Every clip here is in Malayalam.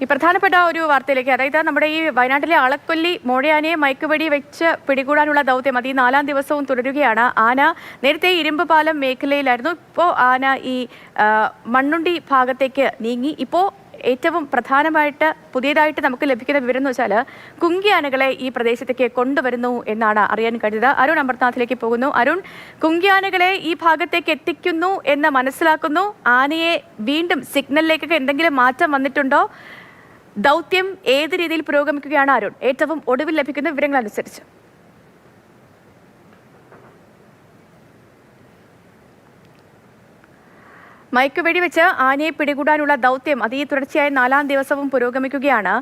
ഈ പ്രധാനപ്പെട്ട ഒരു വാർത്തയിലേക്ക്, അതായത് നമ്മുടെ ഈ വയനാട്ടിലെ ആളക്കൊല്ലി മോഴയാനയെ മയക്കുവെടി വെച്ച് പിടികൂടാനുള്ള ദൗത്യം അത് ഈ 4ാം ദിവസവും തുടരുകയാണ്. ആന നേരത്തെ ഇരുമ്പുപാലം മേഖലയിലായിരുന്നു. ഇപ്പോൾ ആന ഈ മണ്ണുണ്ടി ഭാഗത്തേക്ക് നീങ്ങി. ഇപ്പോൾ ഏറ്റവും പ്രധാനമായിട്ട് പുതിയതായിട്ട് നമുക്ക് ലഭിക്കുന്ന വിവരം എന്ന് വെച്ചാൽ കുങ്കി ആനകളെ ഈ പ്രദേശത്തേക്ക് കൊണ്ടുവരുന്നു എന്നാണ് അറിയാൻ കഴിഞ്ഞത്. അരുൺ അമർനാഥിലേക്ക് പോകുന്നു. അരുൺ, കുങ്കി ആനകളെ ഈ ഭാഗത്തേക്ക് എത്തിക്കുന്നു എന്ന് മനസ്സിലാക്കുന്നു. ആനയെ വീണ്ടും സിഗ്നലിലേക്കൊക്കെ എന്തെങ്കിലും മാറ്റം വന്നിട്ടുണ്ടോ? ദൗത്യം ഏത് രീതിയിൽ പുരോഗമിക്കുകയാണ് അരുൺ, ഏറ്റവും ഒടുവിൽ ലഭിക്കുന്ന വിവരങ്ങൾ അനുസരിച്ച്? മയക്കുവെടി വെച്ച് ആനയെ പിടികൂടാനുള്ള ദൗത്യം അത് ഈ തുടർച്ചയായ 4ാം ദിവസവും പുരോഗമിക്കുകയാണ്.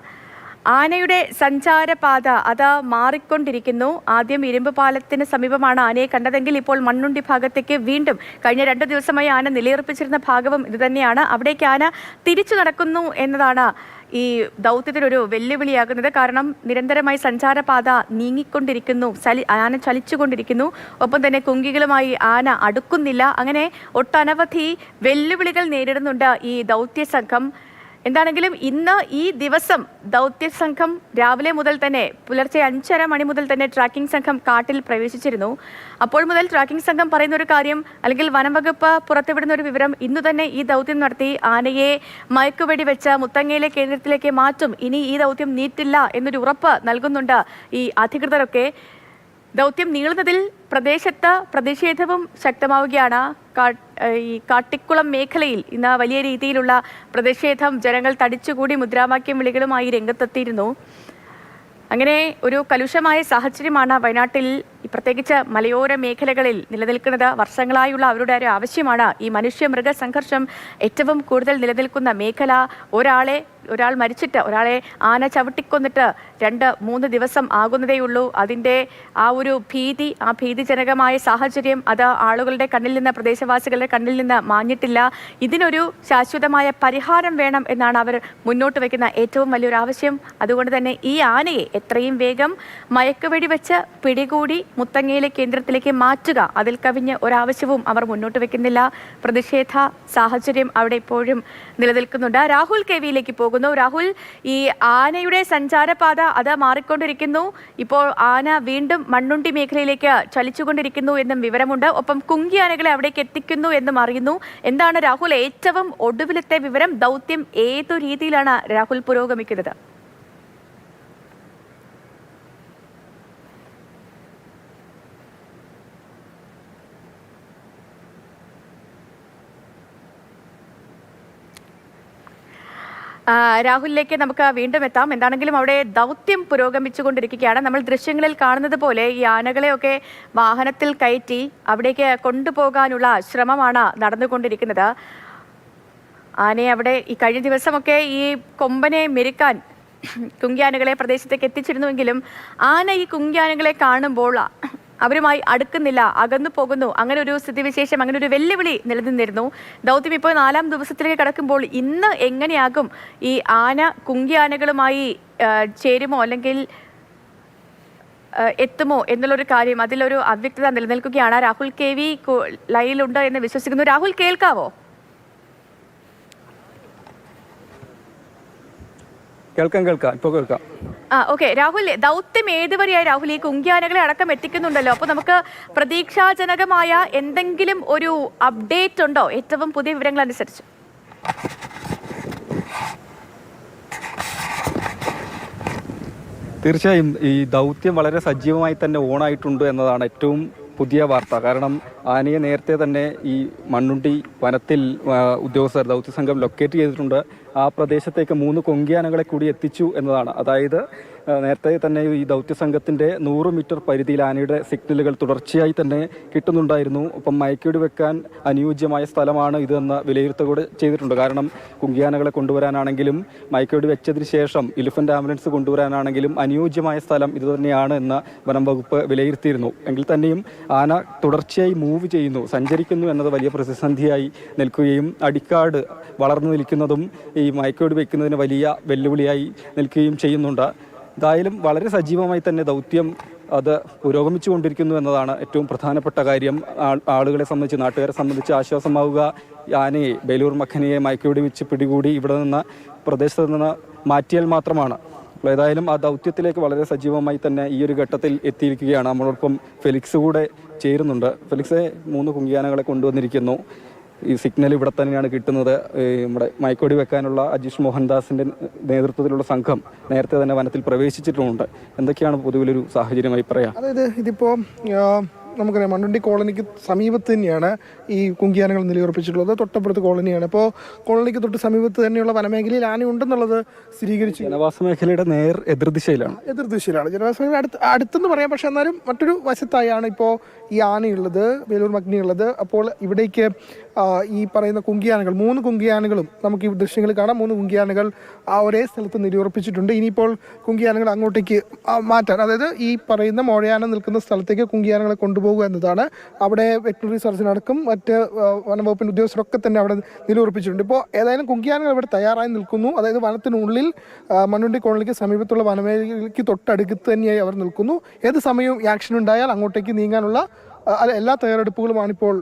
ആനയുടെ സഞ്ചാരപാത അത് മാറിക്കൊണ്ടിരിക്കുന്നു. ആദ്യം ഇരുമ്പ് പാലത്തിന് സമീപമാണ് ആനയെ കണ്ടതെങ്കിൽ ഇപ്പോൾ മണ്ണുണ്ടി ഭാഗത്തേക്ക് വീണ്ടും കഴിഞ്ഞ 2 ദിവസമായി ആന നിലയുറപ്പിച്ചിരുന്ന ഭാഗവും ഇതുതന്നെയാണ്. അവിടേക്ക് ആന തിരിച്ചു നടക്കുന്നു എന്നതാണ് ഈ ദൗത്യത്തിനൊരു വെല്ലുവിളിയാകുന്നത്. കാരണം നിരന്തരമായി സഞ്ചാരപാത നീങ്ങിക്കൊണ്ടിരിക്കുന്നു, ആന ചലിച്ചുകൊണ്ടിരിക്കുന്നു. ഒപ്പം തന്നെ കുങ്കികളുമായി ആന അടുക്കുന്നില്ല. അങ്ങനെ ഒട്ടനവധി വെല്ലുവിളികൾ നേരിടുന്നുണ്ട് ഈ ദൗത്യ സംഘം. എന്താണെങ്കിലും ഇന്ന് ഈ ദിവസം ദൗത്യ സംഘം രാവിലെ മുതൽ തന്നെ പുലർച്ചെ 5:30 മണി മുതൽ തന്നെ ട്രാക്കിംഗ് സംഘം കാട്ടിൽ പ്രവേശിച്ചിരുന്നു. അപ്പോൾ മുതൽ ട്രാക്കിംഗ് സംഘം പറയുന്ന ഒരു കാര്യം, അല്ലെങ്കിൽ വനം വകുപ്പ് പുറത്തുവിടുന്ന ഒരു വിവരം, ഇന്നു തന്നെ ഈ ദൗത്യം നടത്തി ആനയെ മയക്കുവെടി വെച്ച് മുത്തങ്ങയിലെ കേന്ദ്രത്തിലേക്ക് മാറ്റും, ഇനി ഈ ദൗത്യം നീട്ടില്ല എന്നൊരു ഉറപ്പ് നൽകുന്നുണ്ട് ഈ അധികൃതരൊക്കെ. ദൗത്യം നീളുന്നതിൽ പ്രദേശത്ത് പ്രതിഷേധവും ശക്തമാവുകയാണ്. ഈ കാട്ടിക്കുളം മേഖലയിൽ ഇന്ന് വലിയ രീതിയിലുള്ള പ്രതിഷേധം, ജനങ്ങൾ തടിച്ചുകൂടി മുദ്രാവാക്യം വിളികളുമായി രംഗത്തെത്തിയിരുന്നു. അങ്ങനെ ഒരു കലുഷമായ സാഹചര്യമാണ് വയനാട്ടിൽ, പ്രത്യേകിച്ച് മലയോര മേഖലകളിൽ നിലനിൽക്കുന്നത്. വർഷങ്ങളായുള്ള അവരുടെ ഒരു ആവശ്യമാണ് ഈ മനുഷ്യ മൃഗ സംഘർഷം ഏറ്റവും കൂടുതൽ നിലനിൽക്കുന്ന മേഖല. ഒരാൾ മരിച്ചിട്ട്, ഒരാളെ ആന ചവിട്ടിക്കൊന്നിട്ട് 2-3 ദിവസം ആകുന്നതേയുള്ളൂ. അതിൻ്റെ ആ ഒരു ഭീതി, ആ ഭീതിജനകമായ സാഹചര്യം അത് ആളുകളുടെ കണ്ണിൽ നിന്ന്, പ്രദേശവാസികളുടെ കണ്ണിൽ നിന്ന് മാഞ്ഞിട്ടില്ല. ഇതിനൊരു ശാശ്വതമായ പരിഹാരം വേണം എന്നാണ് അവർ മുന്നോട്ട് വയ്ക്കുന്ന ഏറ്റവും വലിയൊരു ആവശ്യം. അതുകൊണ്ട് തന്നെ ഈ ആനയെ എത്രയും വേഗം മയക്കുവെടി വെച്ച് പിടികൂടി മുത്തങ്ങയിലെ കേന്ദ്രത്തിലേക്ക് മാറ്റുക, അതിൽ കവിഞ്ഞ് ഒരാവശ്യവും അവർ മുന്നോട്ട് വെക്കുന്നില്ല. പ്രതിഷേധ സാഹചര്യം അവിടെ ഇപ്പോഴും നിലനിൽക്കുന്നുണ്ട്. രാഹുൽ കെവിയിലേക്ക് പോകുന്നു. രാഹുൽ, ഈ ആനയുടെ സഞ്ചാരപാത അത് മാറിക്കൊണ്ടിരിക്കുന്നു. ഇപ്പോൾ ആന വീണ്ടും മണ്ണുണ്ടി മേഖലയിലേക്ക് ചലിച്ചുകൊണ്ടിരിക്കുന്നു എന്നും വിവരമുണ്ട്. ഒപ്പം കുങ്കി ആനകളെ അവിടേക്ക് എത്തിക്കുന്നു എന്നും അറിയുന്നു. എന്താണ് രാഹുൽ ഏറ്റവും ഒടുവിലത്തെ വിവരം? ദൗത്യം ഏതു രീതിയിലാണ് രാഹുൽ പുരോഗമിക്കുന്നത്? രാഹുലിലേക്ക് നമുക്ക് വീണ്ടും എത്താം. എന്താണെങ്കിലും അവിടെ ദൗത്യം പുരോഗമിച്ചുകൊണ്ടിരിക്കുകയാണ്. നമ്മൾ ദൃശ്യങ്ങളിൽ കാണുന്നത് പോലെ ഈ ആനകളെയൊക്കെ വാഹനത്തിൽ കയറ്റി അവിടേക്ക് കൊണ്ടുപോകാനുള്ള ശ്രമമാണ് നടന്നുകൊണ്ടിരിക്കുന്നത്. ആനയെ അവിടെ ഈ കഴിഞ്ഞ ദിവസമൊക്കെ ഈ കൊമ്പനെ മെരുക്കാൻ കുങ്കിയാനകളെ പ്രദേശത്തേക്ക് എത്തിച്ചിരുന്നുവെങ്കിലും ആന ഈ കുങ്കിയാനകളെ കാണുമ്പോൾ അവരുമായി അടുക്കുന്നില്ല, അകന്നു പോകുന്നു. അങ്ങനെ ഒരു സ്ഥിതിവിശേഷം, അങ്ങനെ ഒരു വെല്ലുവിളി നിലനിന്നിരുന്നു. ദൗത്യം ഇപ്പോൾ 4ാം ദിവസത്തിലേക്ക് കടക്കുമ്പോൾ ഇന്ന് എങ്ങനെയാകും ഈ ആന കുങ്കി ആനകളുമായി ചേരുമോ അല്ലെങ്കിൽ എത്തുമോ എന്നുള്ളൊരു കാര്യം, അതിലൊരു അവ്യക്തത നിലനിൽക്കുകയാണ്. രാഹുൽ കെവി ലൈനിലുണ്ട് എന്ന് വിശ്വസിക്കുന്നു. രാഹുൽ, കേൾക്കാവോ? കേൾക്കാം, ഇപ്പോൾ കേൾക്കാം. ഓക്കെ രാഹുൽ, ദൗത്യം ഏതുവരെയായി രാഹുൽ? ഈ കുങ്കിയാനകളെ അടക്കം എത്തിക്കുന്നുണ്ടല്ലോ, അപ്പോൾ നമുക്ക് പ്രതീക്ഷാജനകമായ എന്തെങ്കിലും ഒരു അപ്ഡേറ്റ് ഉണ്ടോ ഏറ്റവും പുതിയ വിവരങ്ങൾ അനുസരിച്ച്? തീർച്ചയായും ഈ ദൗത്യം വളരെ സജീവമായി തന്നെ ഓണായിട്ടുണ്ട് എന്നതാണ് ഏറ്റവും പുതിയ വാർത്ത. കാരണം ആനയെ നേരത്തെ തന്നെ ഈ മണ്ണുണ്ടി വനത്തിൽ ഉദ്യോഗസ്ഥർ, ദൗത്യസംഘം ലൊക്കേറ്റ് ചെയ്തിട്ടുണ്ട്. ആ പ്രദേശത്തേക്ക് 3 കൊങ്കിയാനകളെ കൂടി എത്തിച്ചു എന്നതാണ്. അതായത് നേരത്തെ തന്നെ ഈ ദൗത്യസംഘത്തിൻ്റെ 100 മീറ്റർ പരിധിയിൽ ആനയുടെ സിഗ്നലുകൾ തുടർച്ചയായി തന്നെ കിട്ടുന്നുണ്ടായിരുന്നു. ഒപ്പം മയക്കുവെടി വെക്കാൻ അനുയോജ്യമായ സ്ഥലമാണ് ഇതെന്ന് വിലയിരുത്തുക ചെയ്തിട്ടുണ്ട്. കാരണം കുങ്കിയാനകളെ കൊണ്ടുവരാനാണെങ്കിലും മയക്കുവെടി വെച്ചതിന് ശേഷം എലിഫന്റ് ആംബുലൻസ് കൊണ്ടുവരാനാണെങ്കിലും അനുയോജ്യമായ സ്ഥലം ഇത് തന്നെയാണ് എന്ന് വനം വകുപ്പ് വിലയിരുത്തിയിരുന്നു. എങ്കിൽ തന്നെയും ആന തുടർച്ചയായി മൂവ് ചെയ്യുന്നു, സഞ്ചരിക്കുന്നു എന്നത് വലിയ പ്രതിസന്ധിയായി നിൽക്കുകയും അടിക്കാട് വളർന്നു നിൽക്കുന്നതും ഈ മയക്കുവെടി വയ്ക്കുന്നതിന് വലിയ വെല്ലുവിളിയായി നിൽക്കുകയും ചെയ്യുന്നുണ്ട്. എന്തായാലും വളരെ സജീവമായി തന്നെ ദൗത്യം അത് പുരോഗമിച്ചുകൊണ്ടിരിക്കുന്നു എന്നതാണ് ഏറ്റവും പ്രധാനപ്പെട്ട കാര്യം. ആളുകളെ സംബന്ധിച്ച്, നാട്ടുകാരെ സംബന്ധിച്ച് ആശ്വാസമാവുക ഈ ആനയെ, ബേലൂർ മഖനിയെ മയക്കുവെടി വെച്ച് പിടികൂടി ഇവിടെ നിന്ന് പ്രദേശത്ത് നിന്ന് മാറ്റിയാൽ മാത്രമാണ്. അപ്പോൾ ഏതായാലും ആ ദൗത്യത്തിലേക്ക് വളരെ സജീവമായി തന്നെ ഈ ഒരു ഘട്ടത്തിൽ എത്തിയിരിക്കുകയാണ്. നമ്മളോടൊപ്പം ഫെലിക്സ് കൂടെ ചേരുന്നുണ്ട്. ഫെലിക്സെ, 3 കുങ്കിയാനകളെ കൊണ്ടുവന്നിരിക്കുന്നു. ഈ സിഗ്നൽ ഇവിടെ തന്നെയാണ് കിട്ടുന്നത്. നമ്മുടെ മയക്കുവെടി വെക്കാനുള്ള അജീഷ് മോഹൻദാസിന്റെ നേതൃത്വത്തിലുള്ള സംഘം നേരത്തെ തന്നെ വനത്തിൽ പ്രവേശിച്ചിട്ടുമുണ്ട്. എന്തൊക്കെയാണ് പൊതുവിലൊരു സാഹചര്യമായി പറയാം? അതായത് ഇതിപ്പോൾ നമുക്കറിയാം, മണ്ണുണ്ടി കോളനിക്ക് സമീപത്ത് തന്നെയാണ് ഈ കുങ്കിയാനകൾ നിലയുറപ്പിച്ചിട്ടുള്ളത്. തൊട്ടപ്പുറത്ത് കോളനിയാണ്. അപ്പോൾ കോളനിക്ക് തൊട്ട് സമീപത്ത് തന്നെയുള്ള വനമേഖലയിൽ ആന ഉണ്ടെന്നുള്ളത് സ്ഥിരീകരിച്ചു. ജനവാസ മേഖലയുടെ നേർ എതിർദിശയിലാണ്. ജനവാസ മേഖല അടുത്തെന്ന് പറയാം. പക്ഷെ എന്നാലും മറ്റൊരു വശത്തായാണ് ഇപ്പോൾ ഈ ആനയുള്ളത്, ബേലൂർ മഗ്നി ഉള്ളത്. അപ്പോൾ ഇവിടേക്ക് ഈ പറയുന്ന കുങ്കിയാനകൾ, 3 കുങ്കിയാനകളും നമുക്ക് ഈ ദൃശ്യങ്ങൾ കാണാം. 3 കുങ്കിയാനകൾ ഒരേ സ്ഥലത്ത് നിലയുറപ്പിച്ചിട്ടുണ്ട്. ഇനിയിപ്പോൾ കുങ്കിയാനകൾ അങ്ങോട്ടേക്ക് മാറ്റാൻ, അതായത് ഈ പറയുന്ന മോഴയാന നിൽക്കുന്ന സ്ഥലത്തേക്ക് കുങ്കിയാനകളെ കൊണ്ടുപോകുക എന്നതാണ്. അവിടെ വെറ്ററിനറി സർജനടക്കം മറ്റ് വനംവകുപ്പിൻ്റെ ഉദ്യോഗസ്ഥരൊക്കെ തന്നെ അവിടെ നിലയുറപ്പിച്ചിട്ടുണ്ട്. ഇപ്പോൾ ഏതായാലും കുങ്കിയാനകൾ ഇവിടെ തയ്യാറായി നിൽക്കുന്നു. അതായത് വനത്തിനുള്ളിൽ മണ്ണുണ്ടി കോളനിക്ക് സമീപത്തുള്ള വനമേഖലയ്ക്ക് തൊട്ടടുത്ത് തന്നെയായി അവർ നിൽക്കുന്നു. ഏത് സമയവും ആക്ഷൻ ഉണ്ടായാൽ അങ്ങോട്ടേക്ക് നീങ്ങാനുള്ള എല്ലാ തയ്യാറെടുപ്പുകളുമാണ് ഇപ്പോൾ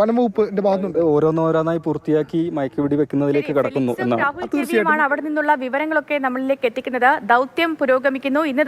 വനംവകുപ്പിന്റെ ഭാഗത്തുണ്ട്. ഓരോന്നോരോന്നായി പൂർത്തിയാക്കി മയക്കുവെടി വെക്കുന്നതിലേക്ക് കടക്കുന്നു എന്നാണ്. അവിടെ നിന്നുള്ള വിവരങ്ങളൊക്കെ നമ്മളിലേക്ക് എത്തിക്കുന്നത്. ദൗത്യം പുരോഗമിക്കുന്നു. ഇന്ന്